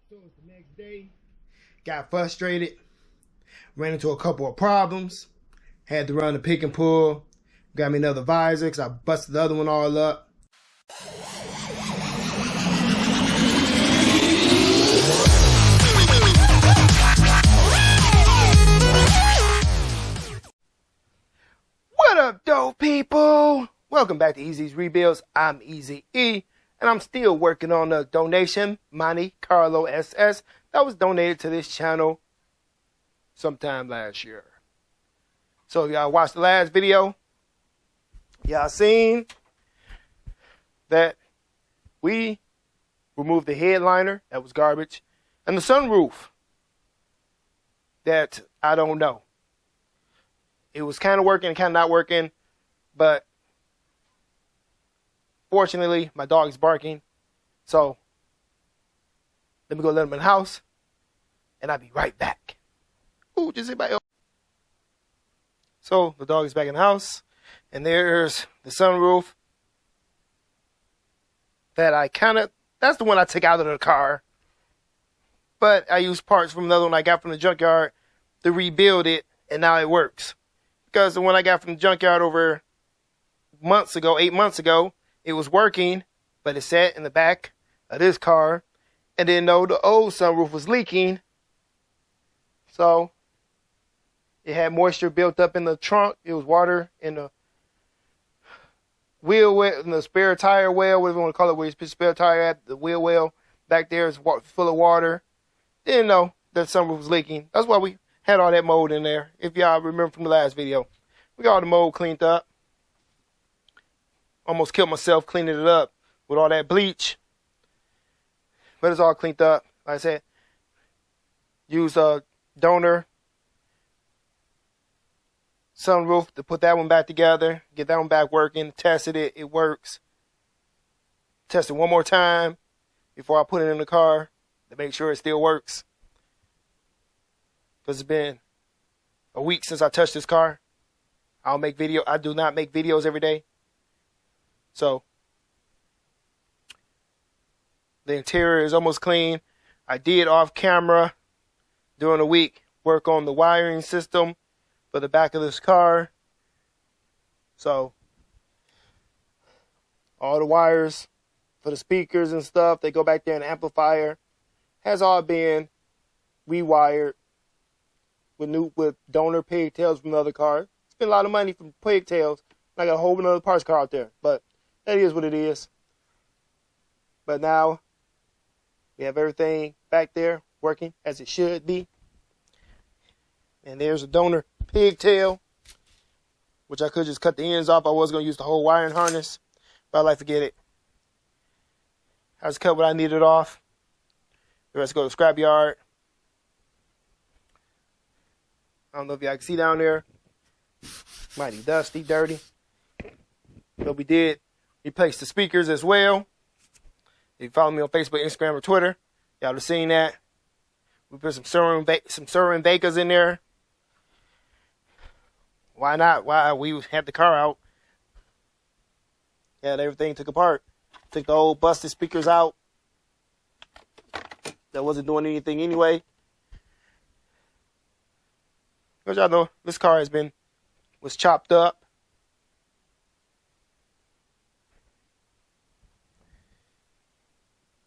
So it's the next day. Got frustrated. Ran into a couple of problems. Had to run the pick and pull. Got me another visor because I busted the other one all up. What up, dope people? Welcome back to Easy's Rebuilds. I'm Easy E, and I'm still working on the donation, Monte, Carlo SS, that was donated to this channel sometime last year. So y'all watched the last video. Y'all seen that we removed the headliner, that was garbage, and the sunroof, that I don't know. It was kind of working, kind of not working, but fortunately, my dog is barking. So, let me go let him in the house, and I'll be right back. Ooh, just anybody else? So, the dog is back in the house, and there's the sunroof that that's the one I took out of the car. But I used parts from another one I got from the junkyard to rebuild it, and now it works. Because the one I got from the junkyard over 8 months ago, it was working, but it sat in the back of this car. And then the old sunroof was leaking. So it had moisture built up in the trunk. It was water in the wheel well, in the spare tire well, whatever you want to call it, where you spare tire at, the wheel well back there is full of water. Didn't know that sunroof was leaking. That's why we had all that mold in there. If y'all remember from the last video, we got all the mold cleaned up. Almost killed myself cleaning it up with all that bleach. But it's all cleaned up. Like I said, use a donor sunroof to put that one back together. Get that one back working. Tested it. It works. Tested one more time before I put it in the car to make sure it still works. Because it's been a week since I touched this car. I do not make videos every day. So, the interior is almost clean. I did off camera during the week work on the wiring system for the back of this car. So, all the wires for the speakers and stuff, they go back there in the amplifier. Has all been rewired with donor pigtails from the other car. Spent a lot of money from pigtails. I got a whole other parts car out there, but that is what it is. But now we have everything back there working as it should be. And there's a donor pigtail, which I could just cut the ends off. I was going to use the whole wiring harness, but I like to forget it. I just cut what I needed off. The rest go to the scrap yard. I don't know if y'all can see down there. Mighty dusty, dirty. But we did replace the speakers as well. If you follow me on Facebook, Instagram, or Twitter, y'all have seen that. We put some Surin Vegas in there. Why not? Why we had the car out. Had everything took apart. Took the old busted speakers out. That wasn't doing anything anyway. Because y'all know this car was chopped up.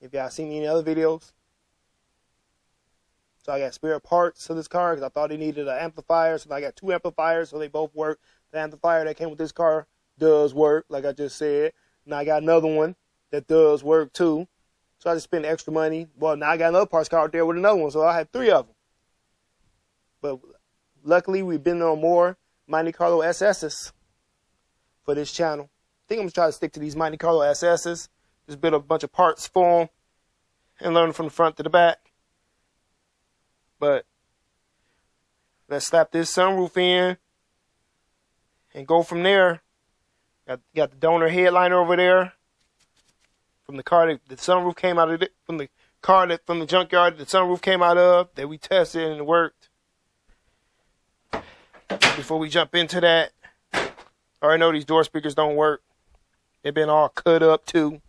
If y'all seen any other videos. So I got spare parts to this car because I thought it needed an amplifier. So I got 2 amplifiers so they both work. The amplifier that came with this car does work, like I just said. Now I got another one that does work too. So I just spent extra money. Well, now I got another parts car out there with another one. So I had 3 of them. But luckily we've been on more Monte Carlo SS's for this channel. I think I'm going to try to stick to these Monte Carlo SS's. Just build a bunch of parts for them and learn from the front to the back. But let's slap this sunroof in and go from there. Got the donor headliner over there from the car that the sunroof came out of it, from the car that from the junkyard the sunroof came out of that we tested and it worked. Before we jump into that, I already know these door speakers don't work. They've been all cut up too.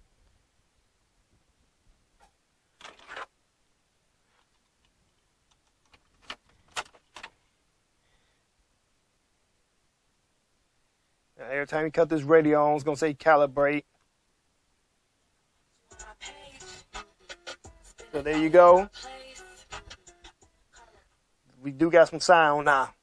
Every time you cut this radio on, it's going to say calibrate. So there you go. We do got some sound now.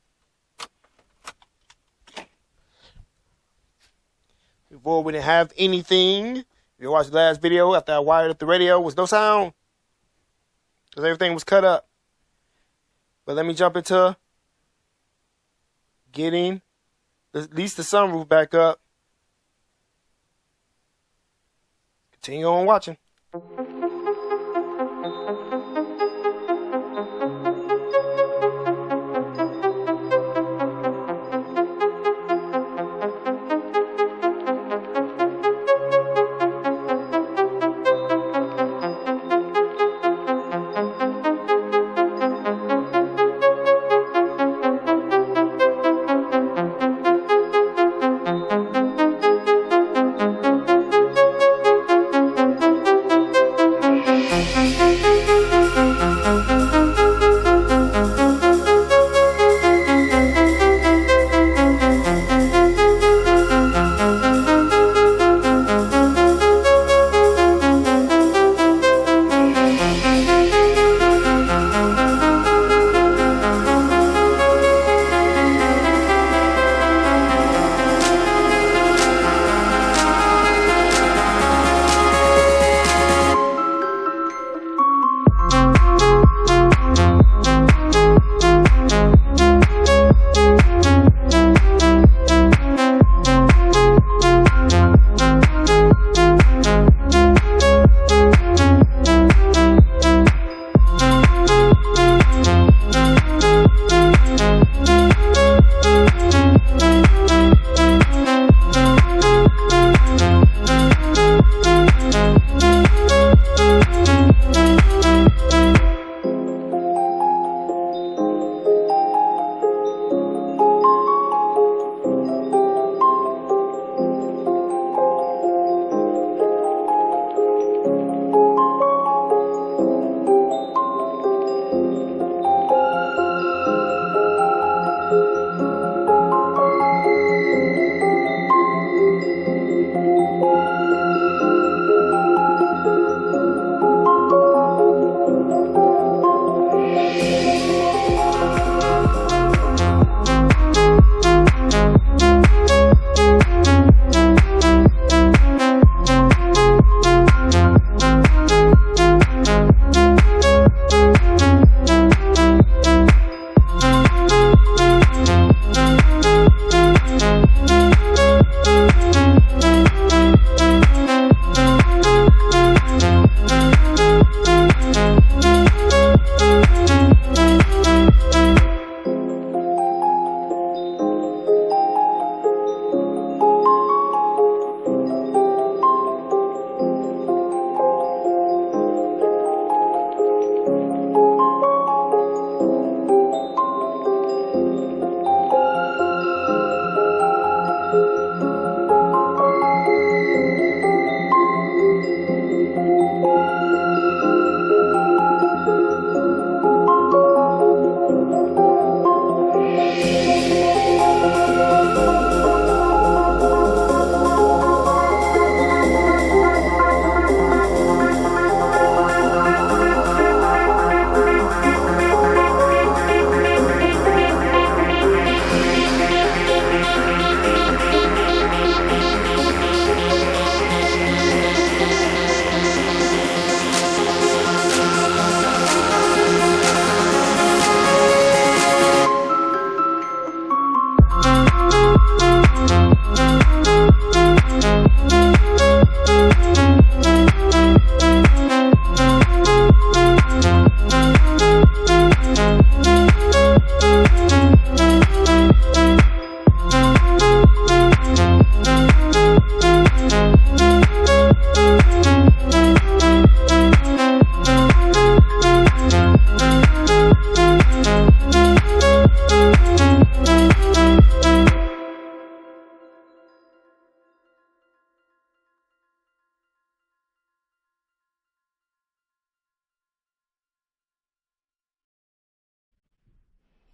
Before we didn't have anything. If you watched the last video, after I wired up the radio, was no sound. Because everything was cut up. But let me jump into getting at least the sunroof back up. Continue on watching.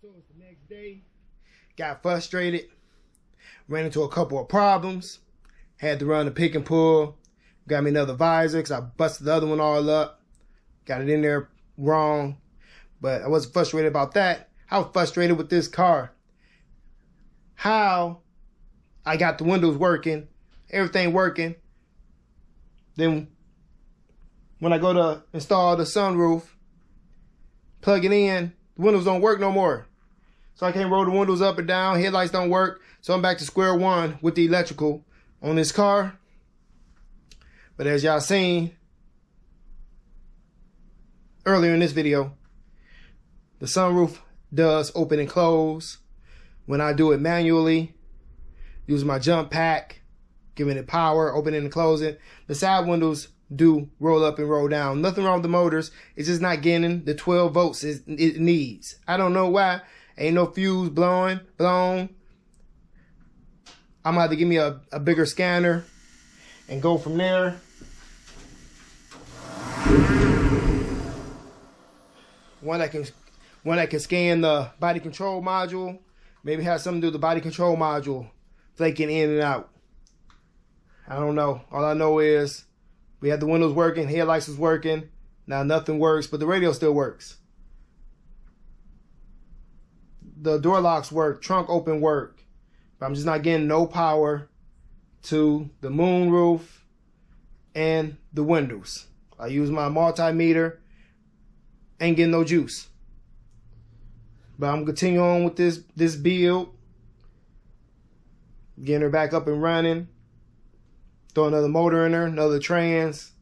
So it's the next day. Got frustrated. Ran into a couple of problems. Had to run the pick and pull. Got me another visor because I busted the other one all up. Got it in there wrong. But I wasn't frustrated about that. I was frustrated with this car. How I got the windows working, everything working. Then when I go to install the sunroof, plug it in, the windows don't work no more. So I can't roll the windows up and down, headlights don't work. So I'm back to square one with the electrical on this car. But as y'all seen earlier in this video, the sunroof does open and close. When I do it manually, using my jump pack, giving it power, opening and closing, the side windows do roll up and roll down. Nothing wrong with the motors. It's just not getting the 12 volts it needs. I don't know why. Ain't no fuse blown. I'm gonna have to give me a bigger scanner and go from there. One that can scan the body control module. Maybe have something to do with the body control module flaking in and out. I don't know. All I know is we had the windows working, headlights was working. Now nothing works, but the radio still works. The door locks work, trunk open work. But I'm just not getting no power to the moonroof and the windows. I use my multimeter, ain't getting no juice. But I'm continuing on with this build. Getting her back up and running. Throw another motor in her, another trans.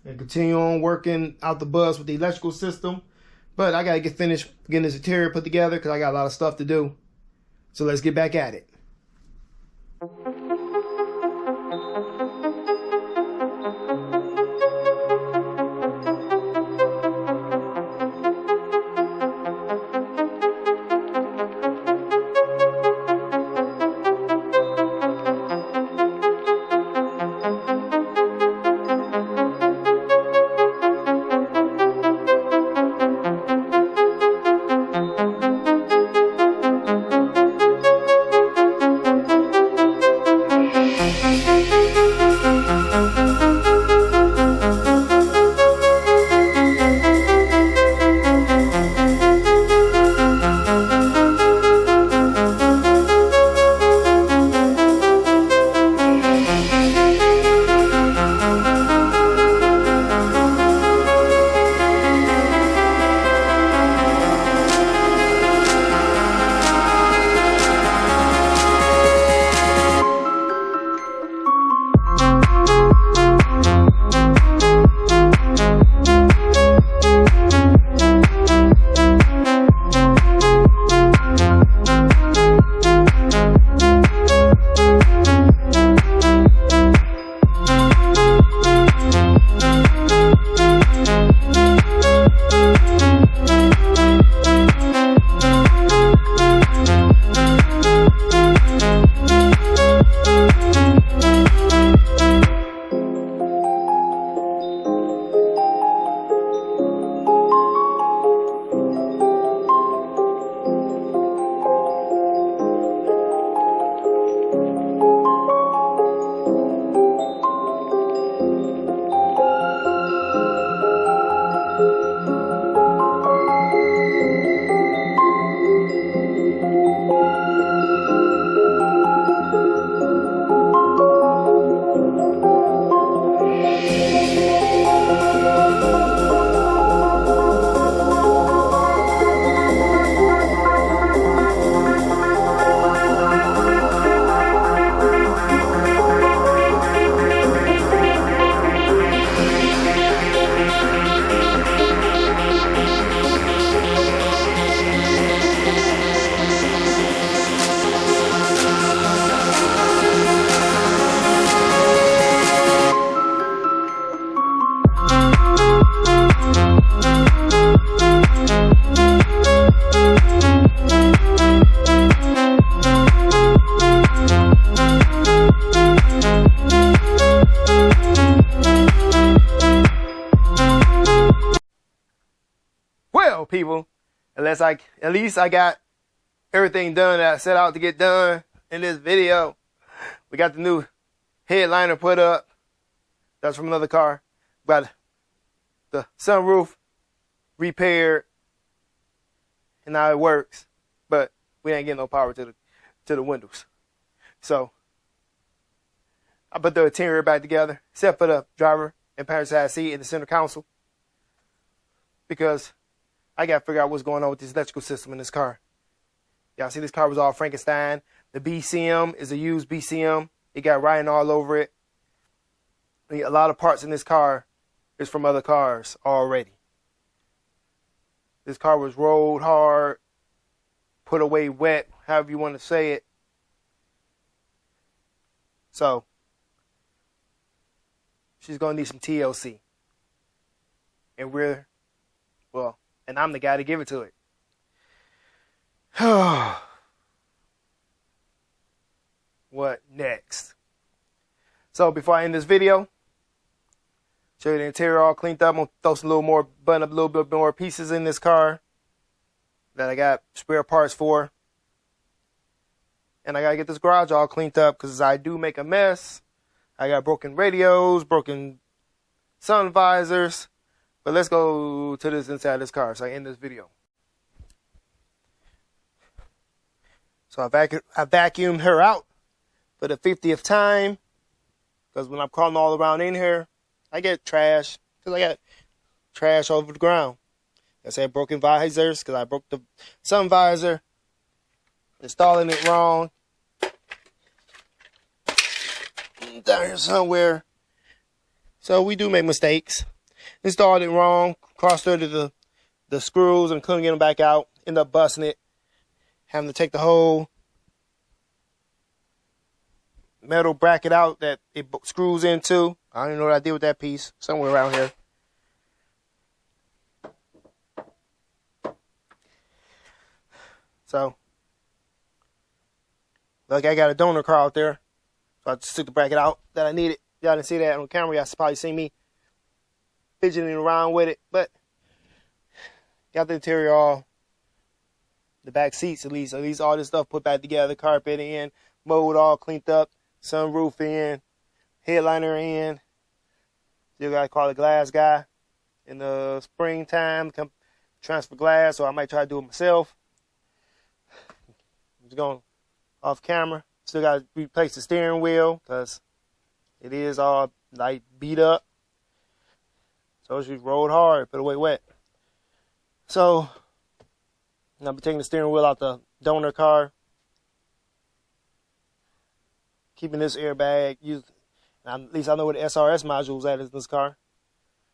And continue on working out the bus with the electrical system. But I gotta get finished getting this interior put together because I got a lot of stuff to do. So let's get back at it. People, at least I got everything done that I set out to get done in this video. We got the new headliner put up. That's from another car. Got the sunroof repaired, and now it works. But we ain't getting no power to the windows. So I put the interior back together, except for the driver and passenger side seat and the center console, because I got to figure out what's going on with this electrical system in this car. Y'all see this car was all Frankenstein. The BCM is a used BCM. It got writing all over it. A lot of parts in this car is from other cars already. This car was rolled hard, put away wet, however you want to say it. So she's going to need some TLC. And I'm the guy to give it to it. What next? So before I end this video, show you the interior all cleaned up. I'm gonna throw some button up a little bit more pieces in this car that I got spare parts for. And I gotta get this garage all cleaned up because I do make a mess. I got broken radios, broken sun visors. But let's go to this inside of this car so I end this video. So I vacuumed her out for the 50th time, because when I'm crawling all around in here, I get trash, because I got trash all over the ground. I said broken visors, because I broke the sun visor, installing it wrong. Down here somewhere. So we do make mistakes. Installed it wrong, cross-threaded the screws and couldn't get them back out. Ended up busting it. Having to take the whole metal bracket out that it screws into. I don't even know what I did with that piece. Somewhere around here. So, look, I got a donor car out there. So I just took the bracket out that I needed. Y'all didn't see that on camera. Y'all probably see me fidgeting around with it. But, got the interior all, the back seats at least all this stuff put back together, carpet in, mold all cleaned up, sunroof in, headliner in. Still got to call the glass guy in the springtime, come transfer glass, so I might try to do it myself. I'm just going off camera. Still got to replace the steering wheel because it is all like beat up. So she rolled hard, put away wet. So I'll be taking the steering wheel out the donor car, keeping this airbag used. At least I know where the SRS module is at in this car.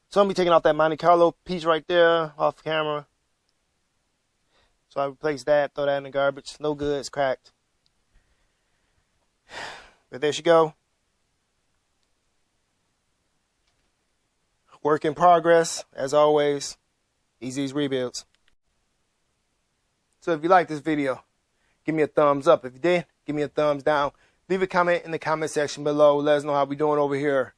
So I'm going to be taking off that Monte Carlo piece right there off camera. So I replace that, throw that in the garbage. No good, it's cracked. But there she go. Work in progress, as always. Easy's Rebuilds. So if you like this video, give me a thumbs up. If you did, give me a thumbs down. Leave a comment in the comment section below. Let us know how we're doing over here.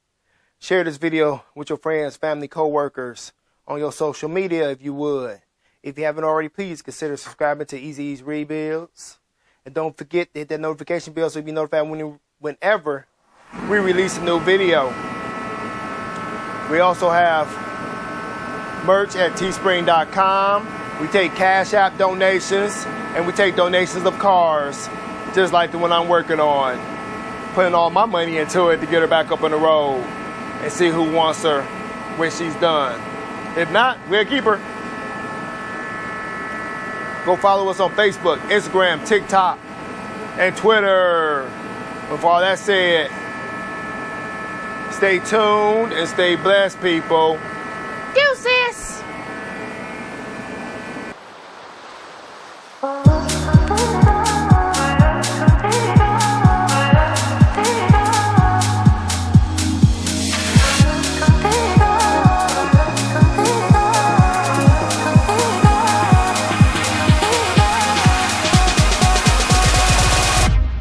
Share this video with your friends, family, co-workers on your social media if you would. If you haven't already, please consider subscribing to Easy's Rebuilds. And don't forget to hit that notification bell so you'll be notified whenever we release a new video. We also have merch at teespring.com. We take Cash App donations, and we take donations of cars, just like the one I'm working on. Putting all my money into it to get her back up on the road and see who wants her when she's done. If not, we'll keep her. Go follow us on Facebook, Instagram, TikTok, and Twitter. With all that said, stay tuned and stay blessed, people.